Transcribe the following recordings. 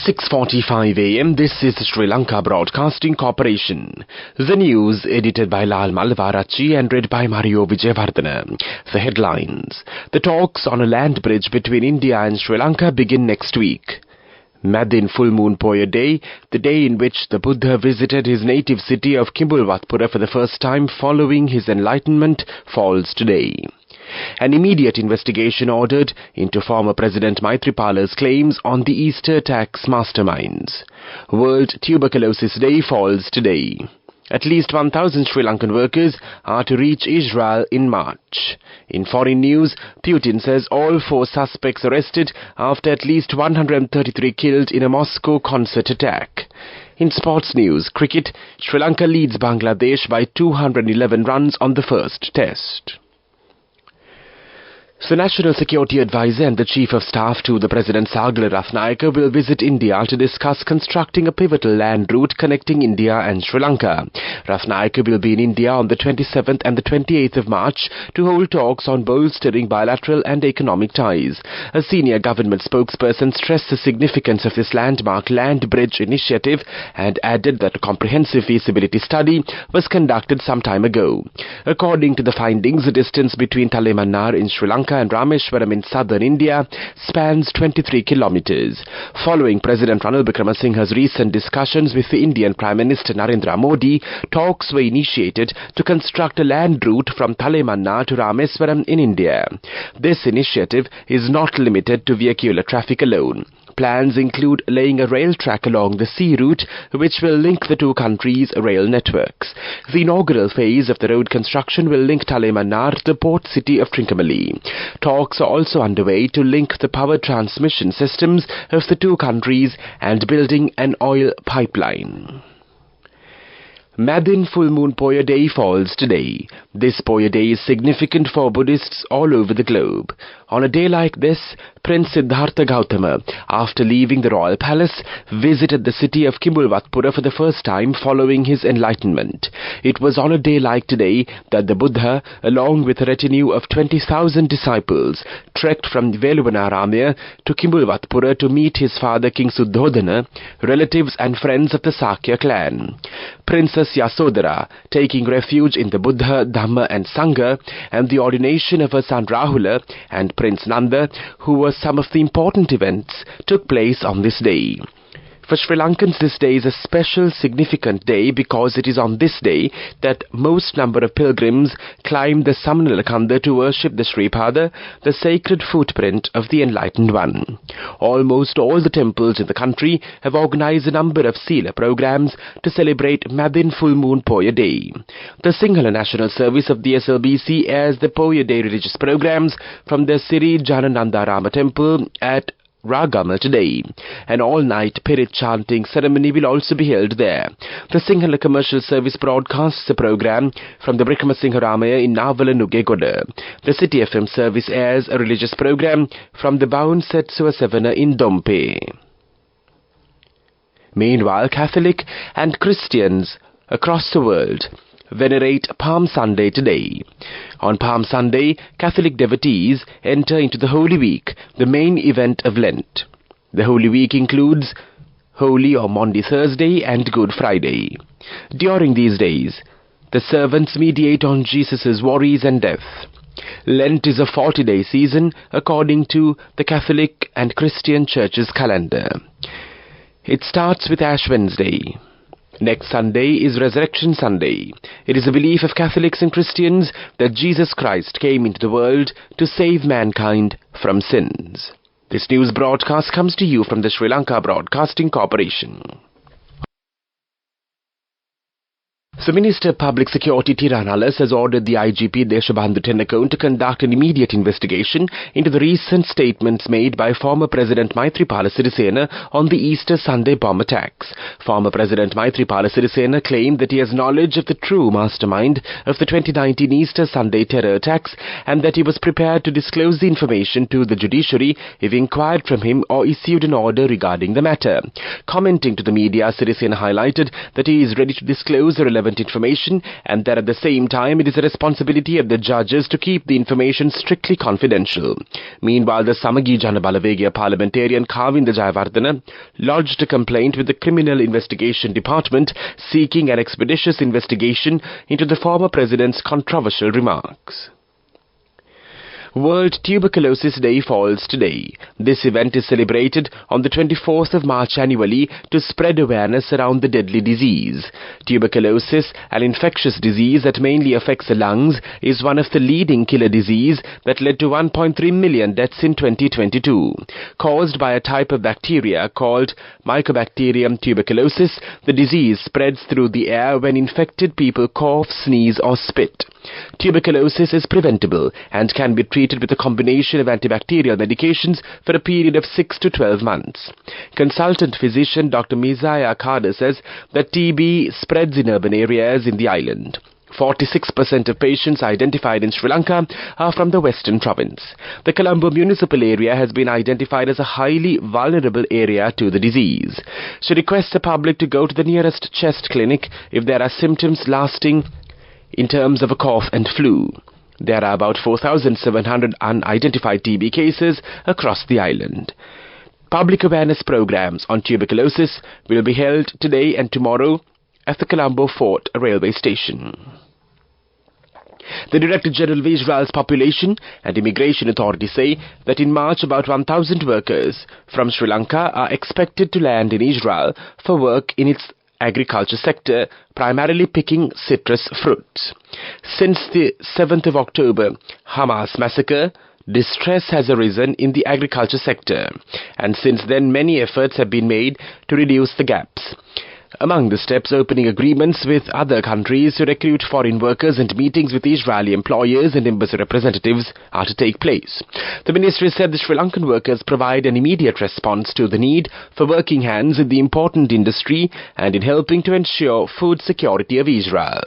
6:45 a.m. This is Sri Lanka Broadcasting Corporation. The news edited by Lal Malvarachi and read by Mario Vijayavardhana. The headlines. The talks on a land bridge between India and Sri Lanka begin next week. Madin Full Moon Poya Day, the day in which the Buddha visited his native city of Kimbulwatpura for the first time following his enlightenment, falls today. An immediate investigation ordered into former President Maithripala's claims on the Easter tax masterminds. World Tuberculosis Day falls today. At least 1,000 Sri Lankan workers are to reach Israel in March. In foreign news, Putin says all 4 suspects arrested after at least 133 killed in a Moscow concert attack. In sports news, cricket, Sri Lanka leads Bangladesh by 211 runs on the first test. The National Security Advisor and the Chief of Staff to the President Sagala Rathnayaka will visit India to discuss constructing a pivotal land route connecting India and Sri Lanka. Rathnayaka will be in India on the 27th and the 28th of March to hold talks on bolstering bilateral and economic ties. A senior government spokesperson stressed the significance of this landmark land bridge initiative and added that a comprehensive feasibility study was conducted some time ago. According to the findings, the distance between Talemannar in Sri Lanka and Rameshwaram in southern India spans 23 kilometers. Following President Ranil Wickremesinghe's recent discussions with the Indian Prime Minister Narendra Modi, talks were initiated to construct a land route from Talemannar to Rameswaram in India. This initiative is not limited to vehicular traffic alone. Plans include laying a rail track along the sea route, which will link the two countries' rail networks. The inaugural phase of the road construction will link Talemannar to the port city of Trincomalee. Talks are also underway to link the power transmission systems of the two countries and building an oil pipeline. Madin Full Moon Poya Day falls today. This Poya Day is significant for Buddhists all over the globe. On a day like this, Prince Siddhartha Gautama, after leaving the royal palace, visited the city of Kimbulwatpura for the first time following his enlightenment. It was on a day like today that the Buddha, along with a retinue of 20,000 disciples, trekked from Veluvanarama to Kimbulwatpura to meet his father King Suddhodana, relatives and friends of the Sakya clan. Princess Yasodhara, taking refuge in the Buddha, Dhamma and Sangha, and the ordination of her son Rahula and Prince Nanda, who were some of the important events, took place on this day. For Sri Lankans, this day is a special, significant day because it is on this day that most number of pilgrims climb the Samanalakanda to worship the Sripada, the sacred footprint of the Enlightened One. Almost all the temples in the country have organized a number of Sila programs to celebrate Madin Full Moon Poya Day. The Sinhala National Service of the SLBC airs the Poya Day religious programs from the Siri Jananandarama temple at Ragama today. An all-night Pirit chanting ceremony will also be held there. The Sinhala Commercial Service broadcasts the program from the Wickremesinghe Ramaya in Navala Nugegoda. The City FM service airs a religious program from the Bounset Suasevana in Dompe. Meanwhile, Catholic and Christians across the world venerate Palm Sunday today. On Palm Sunday, Catholic devotees enter into the Holy Week, the main event of Lent. The Holy Week includes Holy or Maundy Thursday and Good Friday. During these days, the servants mediate on Jesus' worries and death. Lent is a 40-day season according to the Catholic and Christian Church's calendar. It starts with Ash Wednesday. Next Sunday is Resurrection Sunday. It is the belief of Catholics and Christians that Jesus Christ came into the world to save mankind from sins. This news broadcast comes to you from the Sri Lanka Broadcasting Corporation. The Minister of Public Security Tiran Alas has ordered the IGP Deshabandhu Tennakone to conduct an immediate investigation into the recent statements made by former President Maithripala Sirisena on the Easter Sunday bomb attacks. Former President Maithripala Sirisena claimed that he has knowledge of the true mastermind of the 2019 Easter Sunday terror attacks and that he was prepared to disclose the information to the judiciary if inquired from him or issued an order regarding the matter. Commenting to the media, Sirisena highlighted that he is ready to disclose the relevant want information and that at the same time it is the responsibility of the judges to keep the information strictly confidential. Meanwhile, the Samagi Jana Balawegaya parliamentarian Kavinda Jayawardena lodged a complaint with the Criminal Investigation Department seeking an expeditious investigation into the former president's controversial remarks. World Tuberculosis Day falls today. This event is celebrated on the 24th of March annually to spread awareness around the deadly disease. Tuberculosis, an infectious disease that mainly affects the lungs, is one of the leading killer disease that led to 1.3 million deaths in 2022. Caused by a type of bacteria called Mycobacterium tuberculosis, the disease spreads through the air when infected people cough, sneeze or spit. Tuberculosis is preventable and can be treated with a combination of antibacterial medications for a period of 6 to 12 months. Consultant physician Dr. Mizaya Kada says that TB spreads in urban areas in the island. 46% of patients identified in Sri Lanka are from the Western Province. The Colombo municipal area has been identified as a highly vulnerable area to the disease. She requests the public to go to the nearest chest clinic if there are symptoms lasting in terms of a cough and flu. There are about 4,700 unidentified TB cases across the island. Public awareness programs on tuberculosis will be held today and tomorrow at the Colombo Fort railway station. The Director General of Israel's Population and Immigration Authority say that in March about 1,000 workers from Sri Lanka are expected to land in Israel for work in its agriculture sector, primarily picking citrus fruits. Since the 7th of October Hamas massacre, distress has arisen in the agriculture sector, and since then many efforts have been made to reduce the gaps. Among the steps, opening agreements with other countries to recruit foreign workers and meetings with Israeli employers and embassy representatives are to take place. The ministry said the Sri Lankan workers provide an immediate response to the need for working hands in the important industry and in helping to ensure food security of Israel.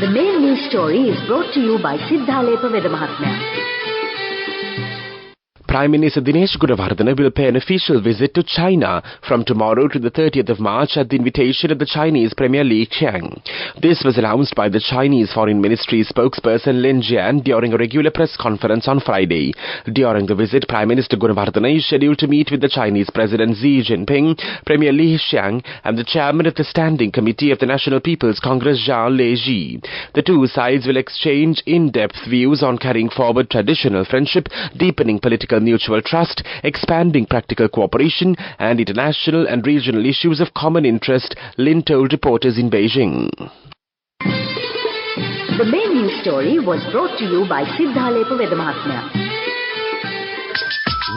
The main news story is brought to you by Sinhala Mahatma. Prime Minister Dinesh Gunawardena will pay an official visit to China from tomorrow to the 30th of March at the invitation of the Chinese Premier Li Qiang. This was announced by the Chinese Foreign Ministry spokesperson Lin Jian during a regular press conference on Friday. During the visit, Prime Minister Gunawardena is scheduled to meet with the Chinese President Xi Jinping, Premier Li Qiang and the Chairman of the Standing Committee of the National People's Congress Zhao Leji. The two sides will exchange in-depth views on carrying forward traditional friendship, deepening political mutual trust, expanding practical cooperation and international and regional issues of common interest, Lin told reporters in Beijing. The main news story was brought to you by Sinhala Mahatma.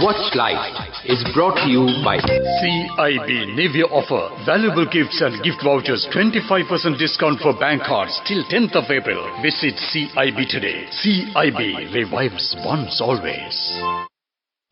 Watch Live is brought to you by CIB Navy offer valuable gifts and gift vouchers, 25% discount for bank cards till 10th of April. Visit CIB today. CIB revives once always.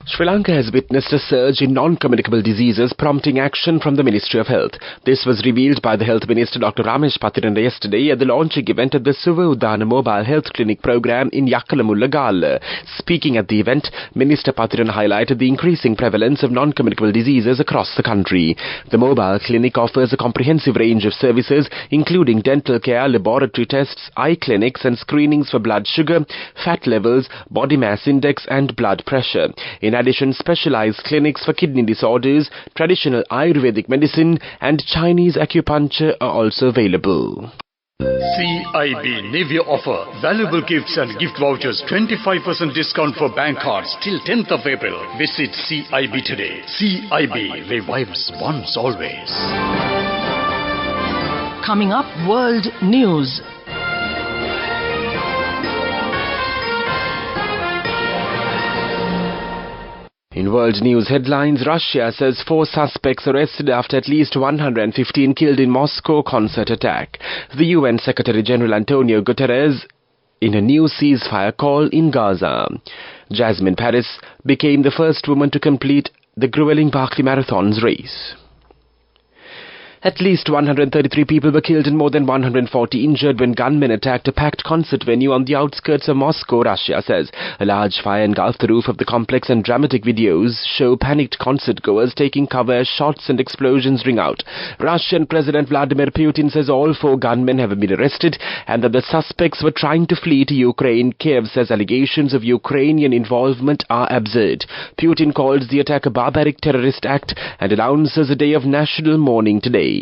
Sri Lanka has witnessed a surge in non-communicable diseases prompting action from the Ministry of Health. This was revealed by the Health Minister Dr. Ramesh Patirana yesterday at the launching event of the Suva Udana Mobile Health Clinic program in Yakkalamulla Gala. Speaking at the event, Minister Patirana highlighted the increasing prevalence of non-communicable diseases across the country. The mobile clinic offers a comprehensive range of services including dental care, laboratory tests, eye clinics and screenings for blood sugar, fat levels, body mass index and blood pressure. In addition, specialized clinics for kidney disorders, traditional Ayurvedic medicine and Chinese acupuncture are also available. CIB Navy offer valuable gifts and gift vouchers, 25% discount for bank cards till 10th of April. Visit CIB today. CIB revives once always. Coming up, World News. In world news headlines, Russia says 4 suspects arrested after at least 115 killed in Moscow concert attack. The UN Secretary General Antonio Guterres in a new ceasefire call in Gaza. Jasmine Paris became the first woman to complete the grueling Barkley Marathon's race. At least 133 people were killed and more than 140 injured when gunmen attacked a packed concert venue on the outskirts of Moscow, Russia says. A large fire engulfed the roof of the complex and dramatic videos show panicked concert-goers taking cover as shots and explosions ring out. Russian President Vladimir Putin says all 4 gunmen have been arrested and that the suspects were trying to flee to Ukraine. Kiev says allegations of Ukrainian involvement are absurd. Putin calls the attack a barbaric terrorist act and announces a day of national mourning today.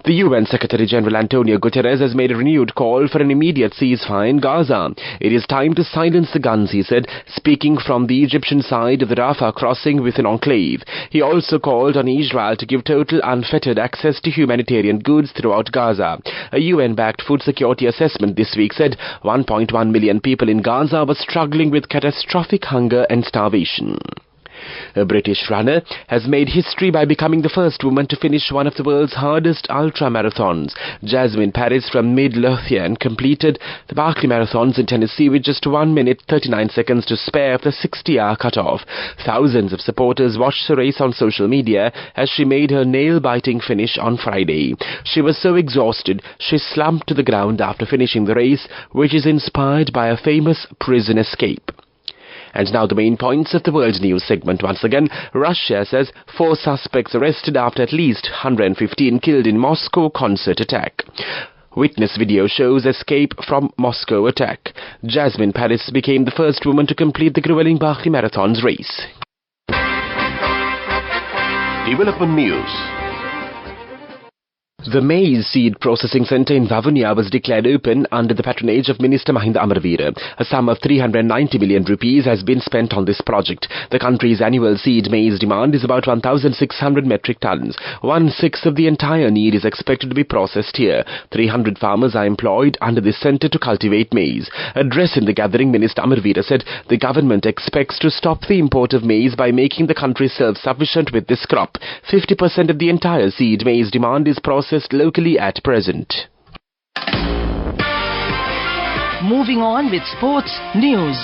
The UN Secretary-General Antonio Guterres has made a renewed call for an immediate ceasefire in Gaza. It is time to silence the guns, he said, speaking from the Egyptian side of the Rafah crossing with an enclave. He also called on Israel to give total unfettered access to humanitarian goods throughout Gaza. A UN-backed food security assessment this week said 1.1 million people in Gaza were struggling with catastrophic hunger and starvation. A British runner has made history by becoming the first woman to finish one of the world's hardest ultra-marathons. Jasmine Paris from Mid-Lothian completed the Barkley Marathons in Tennessee with just 1 minute 39 seconds to spare of the 60-hour cutoff. Thousands of supporters watched the race on social media as she made her nail-biting finish on Friday. She was so exhausted, she slumped to the ground after finishing the race, which is inspired by a famous prison escape. And now the main points of the world news segment once again. Russia says 4 suspects arrested after at least 115 killed in Moscow concert attack. Witness video shows escape from Moscow attack. Jasmine Paris became the first woman to complete the grueling Barkley Marathon's race. Development news. The maize seed processing centre in Vavuniya was declared open under the patronage of Minister Mahinda Amravira. A sum of 390 million rupees has been spent on this project. The country's annual seed maize demand is about 1,600 metric tons. 1/6 of the entire need is expected to be processed here. 300 farmers are employed under this centre to cultivate maize. Addressing the gathering, Minister Amravira said the government expects to stop the import of maize by making the country self-sufficient with this crop. 50% of the entire seed maize demand is processed locally at present. Moving on with sports news.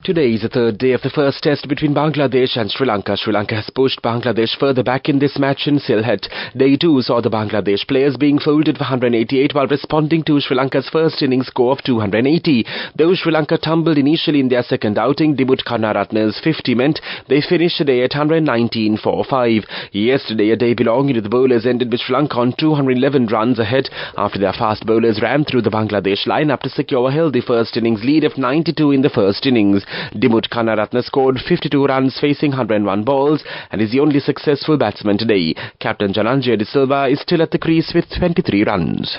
Today is the 3rd day of the first test between Bangladesh and Sri Lanka. Sri Lanka has pushed Bangladesh further back in this match in Sylhet. Day 2 saw the Bangladesh players being folded for 188 while responding to Sri Lanka's first innings score of 280. Though Sri Lanka tumbled initially in their second outing, Dimut Karunaratne's 50 meant they finished the day at 119 for 5. Yesterday, a day belonging to the bowlers ended with Sri Lanka on 211 runs ahead after their fast bowlers ran through the Bangladesh lineup to secure a healthy first innings lead of 92 in the first innings. Dimut Karunaratne scored 52 runs facing 101 balls and is the only successful batsman today. Captain Jananjaya De Silva is still at the crease with 23 runs.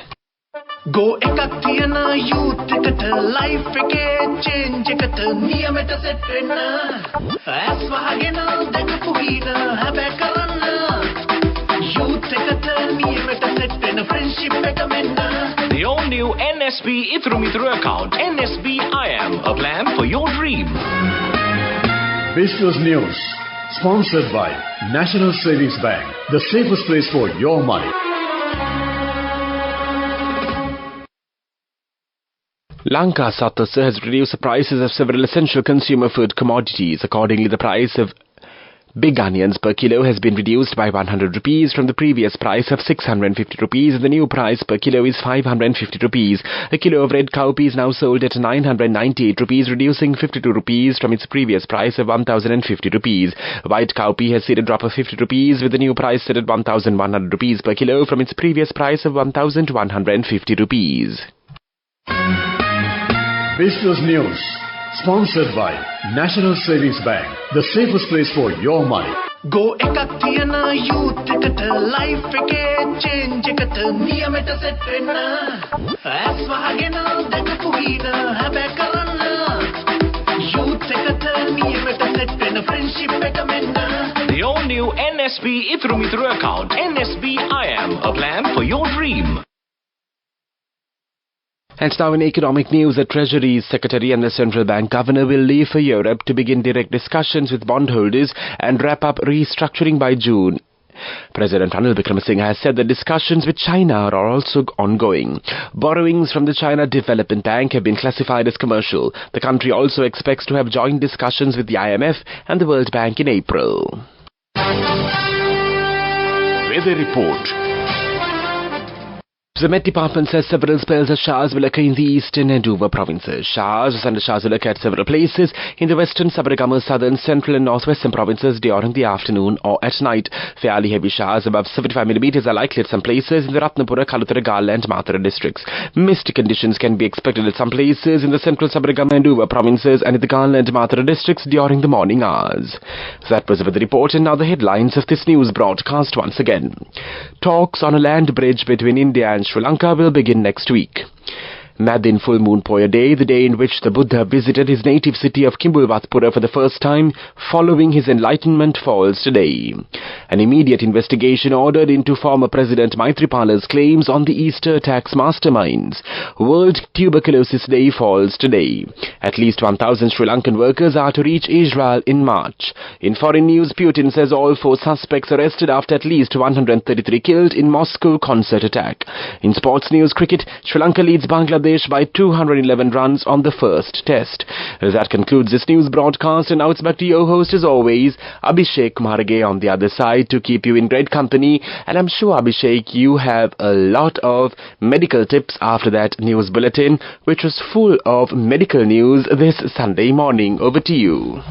Go ekak thiyana youth ekat life ekේ change ekat niyamata set wenna as wahagena dakapu hina habe karanna youth ekat niyamata set wenna friendship එක menna. The all-new NSB Ithru account, NSB IM, a plan for your dream. Business News, sponsored by National Savings Bank, the safest place for your money. Lanka Sattasa has reduced the prices of several essential consumer food commodities. Accordingly, the price of big onions per kilo has been reduced by 100 rupees from the previous price of 650 rupees and the new price per kilo is 550 rupees. A kilo of red cowpea is now sold at 998 rupees, reducing 52 rupees from its previous price of 1050 rupees. White cowpea has seen a drop of 50 rupees with the new price set at 1100 rupees per kilo from its previous price of 1150 rupees. Business News, sponsored by National Savings Bank, the safest place for your money. Go ekak thiyana youth ekat life ekේ change ekat niyamata set wenna as wahagena dakapu hina habe karanna youth ekat niyamata set wenna friendship එක menna. The all-new NSB Ithru account, NSB IM, a plan for your dream. And now in economic news, the Treasury Secretary and the Central Bank Governor will leave for Europe to begin direct discussions with bondholders and wrap up restructuring by June. President Ranil Wickremesinghe has said that discussions with China are also ongoing. Borrowings from the China Development Bank have been classified as commercial. The country also expects to have joint discussions with the IMF and the World Bank in April. Weather Report. The Met Department says several spells of showers will occur in the eastern and Dover provinces. Showers will occur at several places in the western, Sabaragama, southern, central and northwestern provinces during the afternoon or at night. Fairly heavy showers above 75 millimeters are likely at some places in the Ratnapura, Kalutara, Gala and Mathura districts. Misty conditions can be expected at some places in the central, Sabaragama and Dover provinces and in the Gala and Mathura districts during the morning hours. That was the report, and now the headlines of this news broadcast once again. Talks on a land bridge between India and Sri Lanka will begin next week. Madin Full Moon Poya Day, the day in which the Buddha visited his native city of Kimbulvatpura for the first time following his enlightenment, falls today. An immediate investigation ordered into former President Maitripala's claims on the Easter tax masterminds. World Tuberculosis Day falls today. At least 1,000 Sri Lankan workers are to reach Israel in March. In foreign news, Putin says all 4 suspects arrested after at least 133 killed in Moscow concert attack. In sports news, cricket, Sri Lanka leads Bangladesh by 211 runs on the first test. That concludes this news broadcast, and now it's back to your host as always, Abhishek Marge on the other side to keep you in great company. And I'm sure, Abhishek, you have a lot of medical tips after that news bulletin, which was full of medical news this Sunday morning. Over to you.